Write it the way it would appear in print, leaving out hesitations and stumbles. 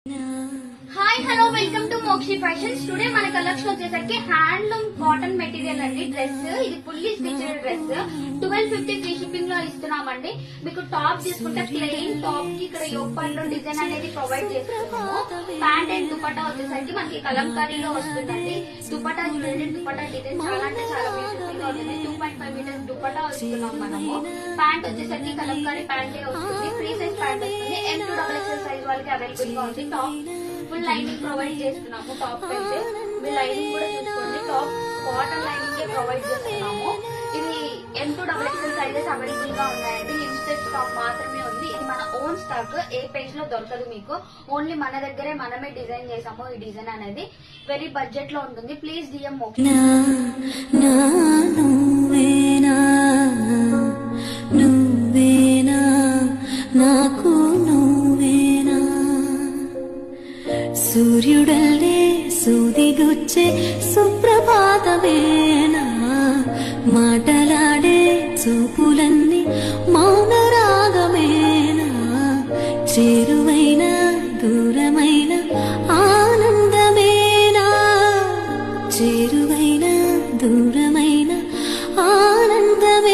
Hi hello welcome to Mokshi fashions. Today మన collection వచ్చేసరికి handloom cotton material అండి. Dress ఇది fully stitched dress 1250 free shipping లో ఇస్తున్నామండి. మీకు టాప్ తీసుకుంటే ప్లెయిన్ టాప్ కి ఇక్కడ యోక్ పార్ట్ లో డిజైన్ అనేది ప్రొవైడ్ చేస్తున్నాము. ప్యాంట్ అండ్ దుపట్టా వచ్చేసరికి మనకి కలంకారీలో వస్తుందండి. దుపట్టా చూడండి, దుపట్టా డిజైన్ చాలా అంటే చాలా బ్యూటిఫుల్ గా ఉంటుంది. 2.5 మీటర్స్ దుపట్టా వస్తున్నాం మనము. ప్యాంట్ వచ్చేసరికి కలంకారీ ప్యాంటే వస్తుంది. ఫ్రీ సైజ్ ప్యాంట్ వస్తుంది. M2XXL సైజ్ వాళ్ళకి అవైలబుల్ గా ఉంది. టాప్ ఫుల్ లైనింగ్ ప్రొవైడ్ చేస్తున్నాము. టాప్ అయితే మీ లైనింగ్ కూడా చూసుకోండి. టాప్ కాటన్ లైనింగ్ ప్రొవైడ్ చేస్తున్నాము. ఇది M2XXL సైజెస్ అవైలబుల్ గా ఉన్నాయండి. లిమిటెడ్ స్టాక్ మాత్రమే ఉంది. ఇది మన ఓన్ స్టాక్, ఏ పేజ్ లో దొరకదు మీకు. ఓన్లీ మన దగ్గరే మనమే డిజైన్ చేసాము. ఈ డిజైన్ అనేది వెరీ బడ్జెట్ లో ఉంటుంది. ప్లీజ్ డిఎం సూర్యుడల్లే సూదిగుచ్చే సుప్రభాతమేనా, మాటలాడే చూపులన్నీ మౌన రాగమేనా, చేరువైన దూరమైన ఆనందమేనా, చేరువైన దూరమైన ఆనందమే.